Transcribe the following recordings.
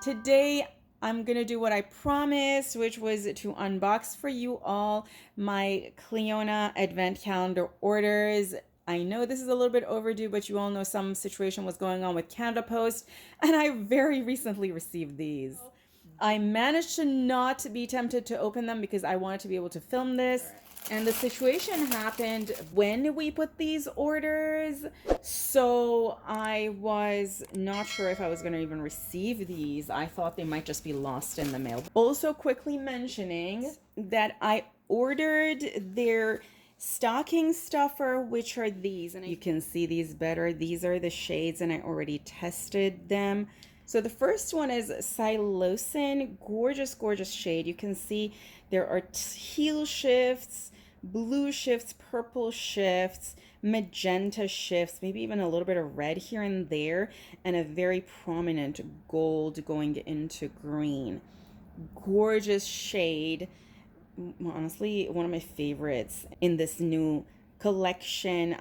Today I'm gonna do what I promised, which was to unbox for you all my Clionadh advent calendar orders. I know this is a little bit overdue, but you all know some situation was going on with Canada Post, and I very recently received these. I managed to not be tempted to open them because I wanted to be able to film this. And the situation happened when we put these orders. So I was not sure if I was going to even receive these. I thought they might just be lost in the mail. Also quickly mentioning that I ordered their stocking stuffer, which are these. And you can see these better. These are the shades and I already tested them. So the first one is Psilocin, gorgeous, gorgeous shade. You can see there are teal shifts, blue shifts, purple shifts, magenta shifts, maybe even a little bit of red here and there, and a very prominent gold going into green. Gorgeous shade. Honestly, one of my favorites in this new collection.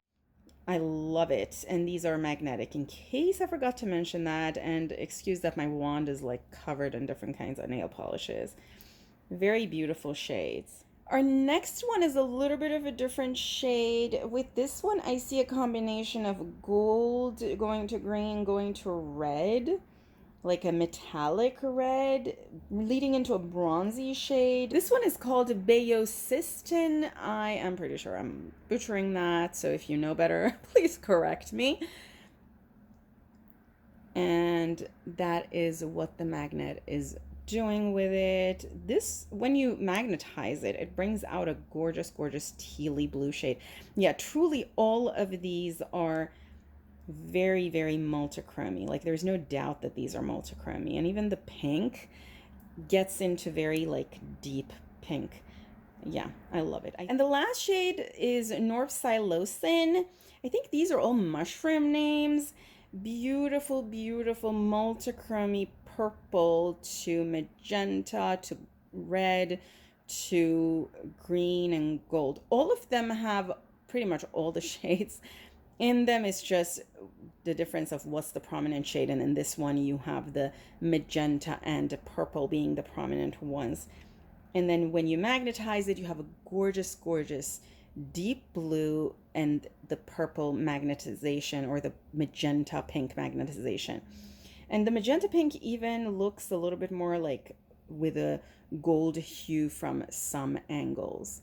I love it. And these are magnetic, in case I forgot to mention that. And excuse that my wand is like covered in different kinds of nail polishes. Very beautiful shades. Our next one is a little bit of a different shade. With this one, I see a combination of gold going to green, going to red, like a metallic red, leading into a bronzy shade. This one is called Baeocystin. I am pretty sure I'm butchering that, so if you know better, please correct me. And that is what the magnet is doing with it. This, when you magnetize it, it brings out a gorgeous, gorgeous tealy blue shade. Yeah, truly all of these are very, very multichromy. Like there's no doubt that these are multichromy, and even the pink gets into very like deep pink. Yeah, I love it. And the last shade is Norpsilocin. I think these are all mushroom names. Beautiful, beautiful multichromy purple to magenta to red to green and gold. All of them have pretty much all the shades in them. It's just the difference of what's the prominent shade, and in this one you have the magenta and purple being the prominent ones. And then when you magnetize it, you have a gorgeous, gorgeous deep blue and the purple magnetization, or the magenta pink magnetization. And the magenta pink even looks a little bit more like with a gold hue from some angles.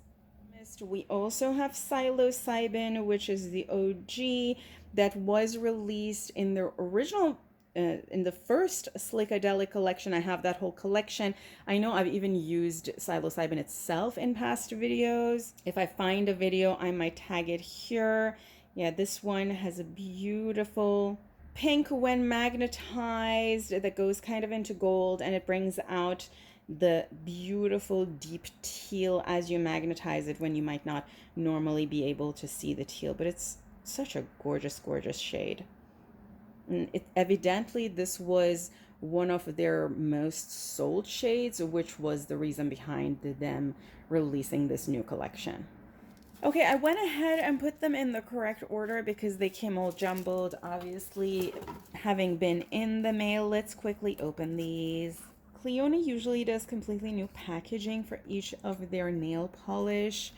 We also have Psilocybin, which is the OG that was released in the original, in the first Slickadelic collection. I have that whole collection. I know I've even used Psilocybin itself in past videos. If I find a video, I might tag it here. Yeah, this one has a beautiful pink when magnetized that goes kind of into gold, and it brings out the beautiful deep teal as you magnetize it, when you might not normally be able to see the teal, but it's such a gorgeous, gorgeous shade. And evidently this was one of their most sold shades, which was the reason behind them releasing this new collection. Okay, I went ahead and put them in the correct order because they came all jumbled, obviously having been in the mail. Let's quickly open these. Clionadh usually does completely new packaging for each of their nail polish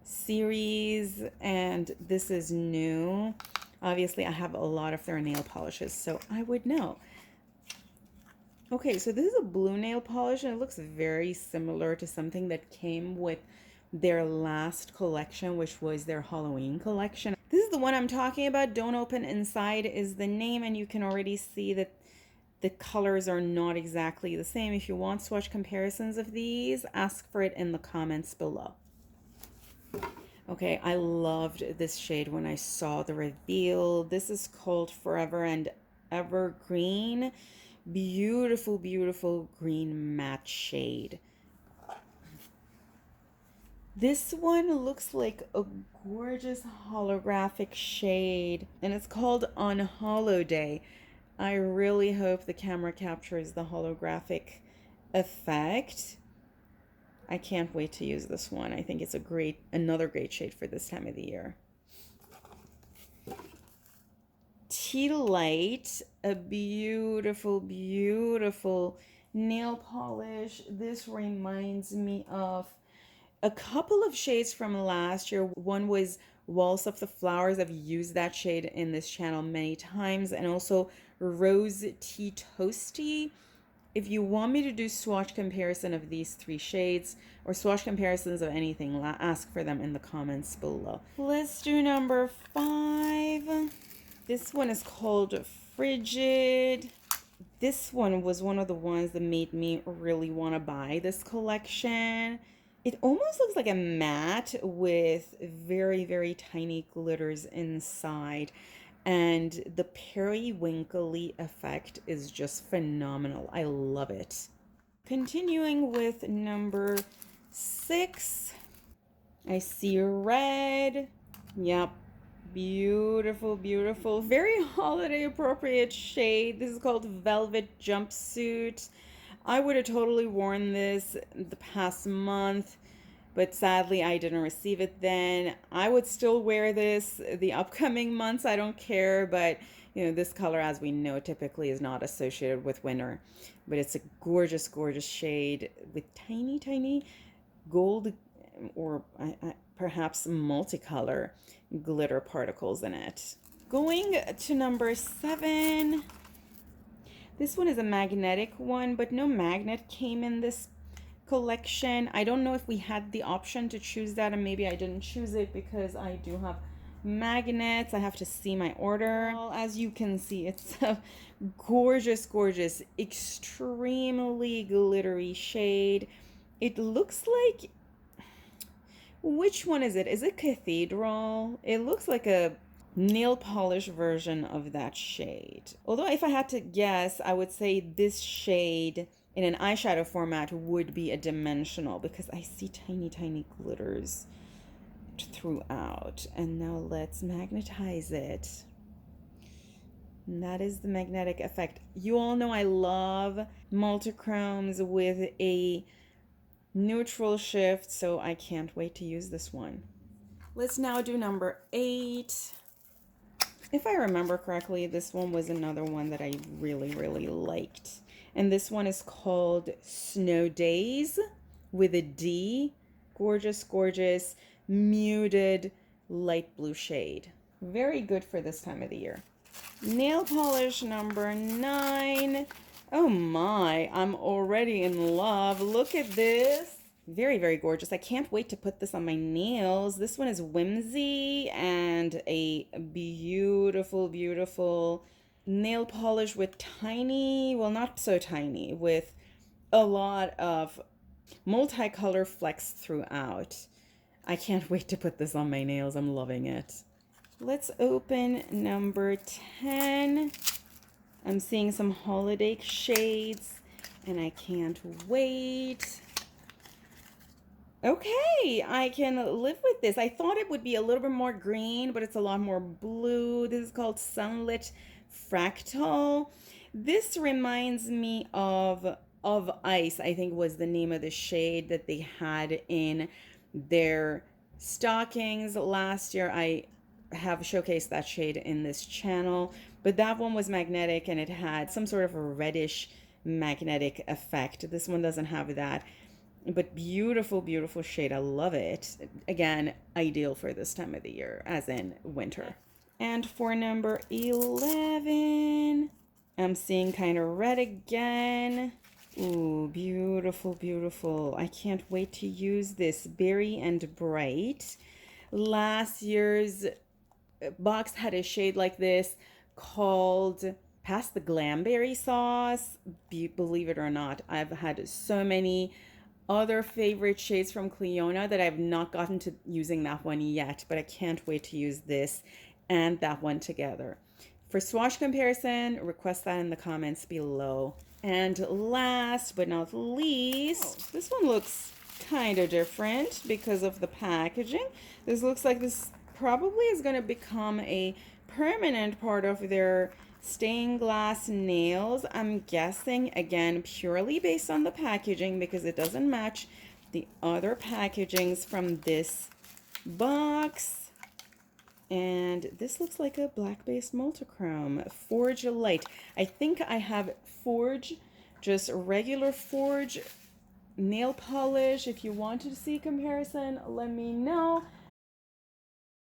series, and this is new. Obviously, I have a lot of their nail polishes, so I would know. Okay, so this is a blue nail polish, and it looks very similar to something that came with their last collection, which was their Halloween collection. This is the one I'm talking about. Don't Open Inside is the name, and you can already see that the colors are not exactly the same. If you want swatch comparisons of these, ask for it in the comments below. Okay, I loved this shade when I saw the reveal. This is called Forever and Ever Green. Beautiful, beautiful green matte shade. This one looks like a gorgeous holographic shade, and it's called On Holoday. I really hope the camera captures the holographic effect. I can't wait to use this one. I think it's another great shade for this time of the year. Lite, a beautiful, beautiful nail polish. This reminds me of a couple of shades from last year. One was Waltz of the Flowers. I've used that shade in this channel many times. And also Rose Tea Toasty. If you want me to do swatch comparison of these three shades or swatch comparisons of anything, ask for them in the comments below. Let's do number 5. This one is called Frigid. This one was one of the ones that made me really want to buy this collection. It almost looks like a matte with very, very tiny glitters inside. And the periwinkly effect is just phenomenal. I love it. Continuing with number 6. I see red. Yep. Beautiful, beautiful. Very holiday appropriate shade. This is called Velvet Jumpsuit. I would have totally worn this the past month, but sadly I didn't receive it then. I would still wear this the upcoming months. I don't care, but you know, this color, as we know, typically is not associated with winter. But it's a gorgeous, gorgeous shade with tiny, tiny gold or perhaps multicolor glitter particles in it. Going to number 7. This one is a magnetic one, but no magnet came in this collection. I don't know if we had the option to choose that, and maybe I didn't choose it because I do have magnets. I have to see my order. Well, as you can see, it's a gorgeous, gorgeous, extremely glittery shade. It looks like, which one is it? Is it Cathedral? It looks like a nail polish version of that shade. Although if I had to guess, I would say this shade in an eyeshadow format would be a dimensional, because I see tiny, tiny glitters throughout. And now let's magnetize it. And that is the magnetic effect. You all know I love multichromes with a neutral shift, so I can't wait to use this one. Let's now do number 8. If I remember correctly, this one was another one that I really, really liked. And this one is called Snow Daze with a D. Gorgeous, gorgeous, muted light blue shade. Very good for this time of the year. Nail polish number 9. Oh my, I'm already in love. Look at this. Very, very gorgeous. I can't wait to put this on my nails. This one is Whimsy, and a beautiful, beautiful nail polish with tiny, well, not so tiny, with a lot of multicolor flecks throughout. I can't wait to put this on my nails. I'm loving it. Let's open number 10. I'm seeing some holiday shades, and I can't wait. Okay, I can live with this. I thought it would be a little bit more green, but it's a lot more blue. This is called Sunlit Fractal. This reminds me of Ice, I think was the name of the shade that they had in their stockings last year. I have showcased that shade in this channel, but that one was magnetic and it had some sort of a reddish magnetic effect. This one doesn't have that, but beautiful, beautiful shade. I love it. Again, ideal for this time of the year, as in winter. And for number 11, I'm seeing kind of red again. Ooh, beautiful, beautiful. I can't wait to use this. Berry and Bright. Last year's box had a shade like this called Past the Glamberry Sauce. Believe it or not, I've had so many other favorite shades from Clionadh that I've not gotten to using that one yet, but I can't wait to use this and that one together. For swatch comparison, request that in the comments below. And last but not least, this one looks kind of different because of the packaging. This looks like this probably is going to become a permanent part of their stained glass nails. I'm guessing, again, purely based on the packaging because it doesn't match the other packagings from this box. And this looks like a black-based multichrome. Forge Lite. I think I have Forge, just regular Forge nail polish. If you wanted to see comparison, let me know.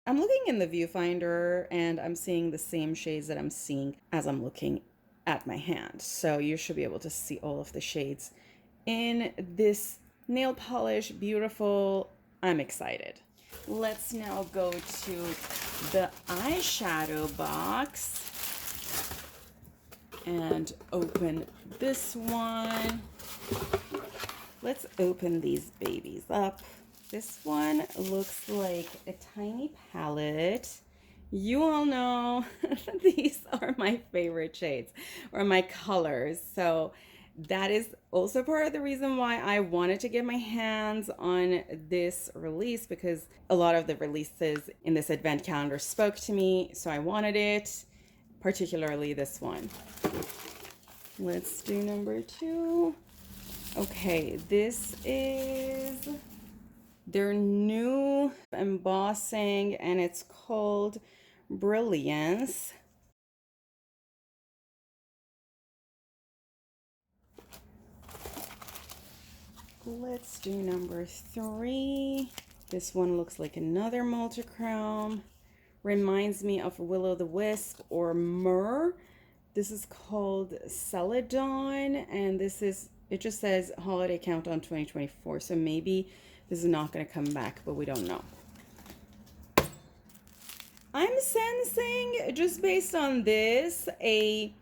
I'm looking in the viewfinder and I'm seeing the same shades that I'm seeing as I'm looking at my hand. So you should be able to see all of the shades in this nail polish. Beautiful. I'm excited. Let's now go to the eyeshadow box and open this one. Let's open these babies up. This one looks like a tiny palette. You all know these are my favorite shades or my colors. So that is also part of the reason why I wanted to get my hands on this release, because a lot of the releases in this advent calendar spoke to me. So I wanted it, particularly this one. Let's do number 2. Okay, this is their new embossing and it's called Brilliance. Let's do number 3. This one looks like another multichrome. Reminds me of Will-O-the-Wisp or Myrrh. This is called Celadon, and this is, it just says Holiday Countdown 2024. So maybe this is not going to come back, but we don't know. I'm sensing, just based on this, a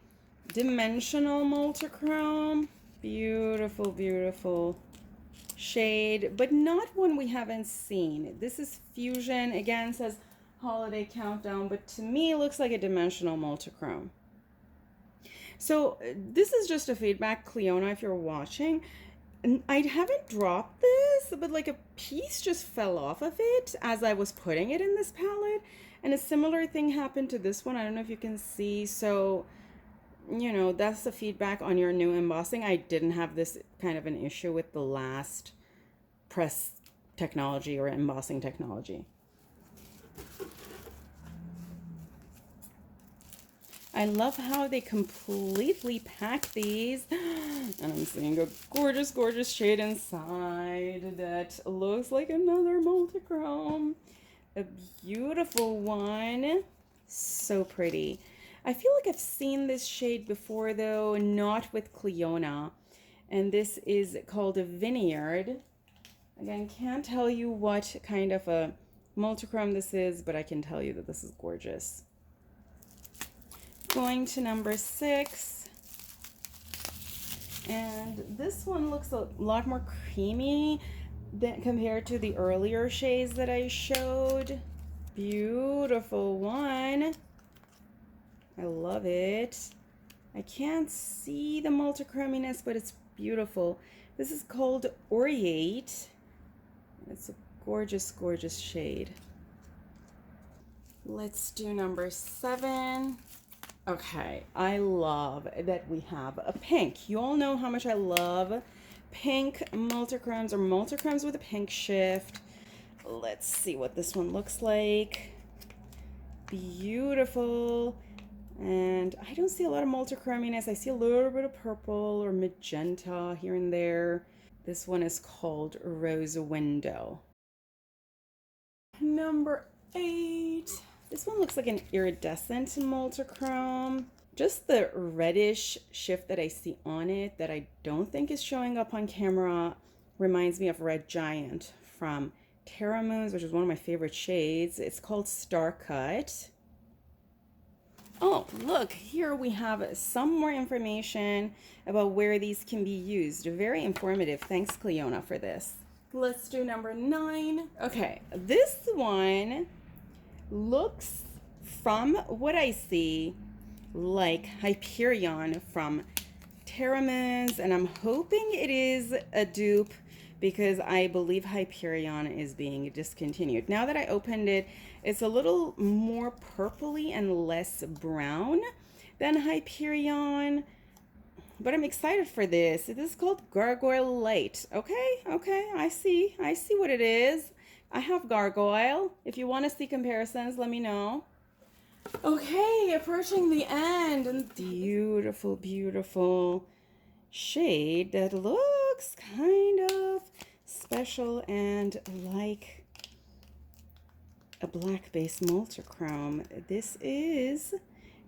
dimensional multichrome. Beautiful, beautiful shade, but not one we haven't seen. This is Fusion. Again, says Holiday Countdown, but to me it looks like a dimensional multichrome. So this is just a feedback, Clionadh, if you're watching. I haven't dropped this, but like a piece just fell off of it as I was putting it in this palette. And a similar thing happened to this one. I don't know if you can see. So, you know, that's the feedback on your new embossing. I didn't have this kind of an issue with the last press technology or embossing technology. I love how they completely pack these. And I'm seeing a gorgeous, gorgeous shade inside that looks like another multichrome. A beautiful one. So pretty. I feel like I've seen this shade before though, not with Clionadh. And this is called a Vineyard. Again, can't tell you what kind of a multichrome this is, but I can tell you that this is gorgeous. Going to number 6. And this one looks a lot more creamy than compared to the earlier shades that I showed. Beautiful one. I love it. I can't see the multichrominess, but it's beautiful. This is called Aureate. It's a gorgeous, gorgeous shade. Let's do number 7. Okay, I love that we have a pink. You all know how much I love pink multichromes or multichromes with a pink shift. Let's see what this one looks like. Beautiful. And I don't see a lot of multichrominess. I see a little bit of purple or magenta here and there. This one is called Rose Window. Number 8. This one looks like an iridescent multichrome. Just the reddish shift that I see on it that I don't think is showing up on camera reminds me of Red Giant from Terra Moons, which is one of my favorite shades. It's called Star Cut. Oh, look, here we have some more information about where these can be used. Very informative. Thanks, Clionadh, for this. Let's do number 9. Okay, this one looks, from what I see, like Hyperion from Terra Moons, and I'm hoping it is a dupe because I believe Hyperion is being discontinued. Now that I opened it, it's a little more purpley and less brown than Hyperion, but I'm excited for this. This is called Gargoyle Light. Okay, I see what it is. I have Gargoyle. If you want to see comparisons, let me know. Okay, approaching the end, and beautiful, beautiful shade that looks kind of special and like a black base multichrome. This is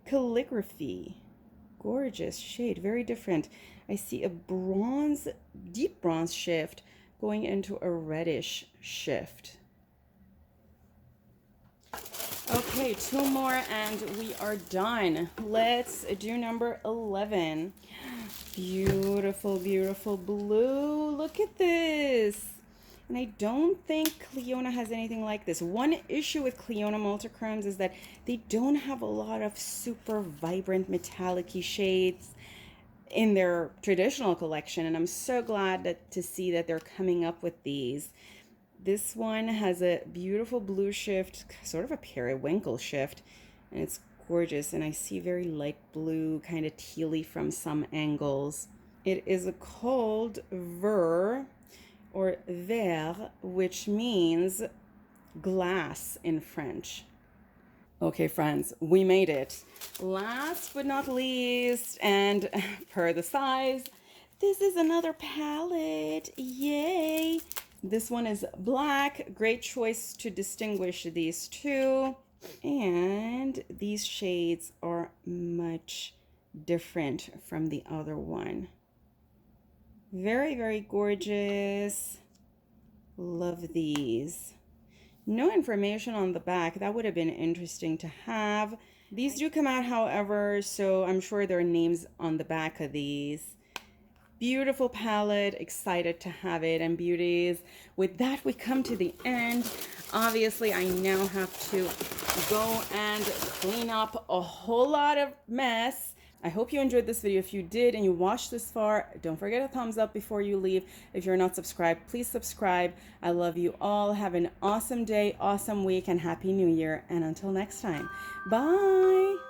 Calligraphy. Gorgeous shade, very different. I see a bronze, deep bronze shift going into a reddish shift. Okay, two more and we are done. Let's do number 11. Beautiful, beautiful blue. Look at this. And I don't think Clionadh has anything like this. One issue with Clionadh multichromes is that they don't have a lot of super vibrant metallic-y shades in their traditional collection. And I'm so glad to see that they're coming up with these. This one has a beautiful blue shift, sort of a periwinkle shift, and it's gorgeous. And I see very light blue, kind of tealy from some angles. It is called Ver or Verre, which means glass in French. Okay, friends, we made it. Last but not least, and per the size, this is another palette. Yay! This one is black. Great choice to distinguish these two. And these shades are much different from the other one. Very, very gorgeous. Love these. No information on the back. That would have been interesting to have. These do come out, however, so I'm sure there are names on the back of these. Beautiful palette, excited to have it. And beauties, with that we come to the end. Obviously I now have to go and clean up a whole lot of mess. I hope you enjoyed this video. If you did and you watched this far, don't forget a thumbs up before you leave. If you're not subscribed, please subscribe. I love you all. Have an awesome day, awesome week, and Happy New Year. And until next time, bye.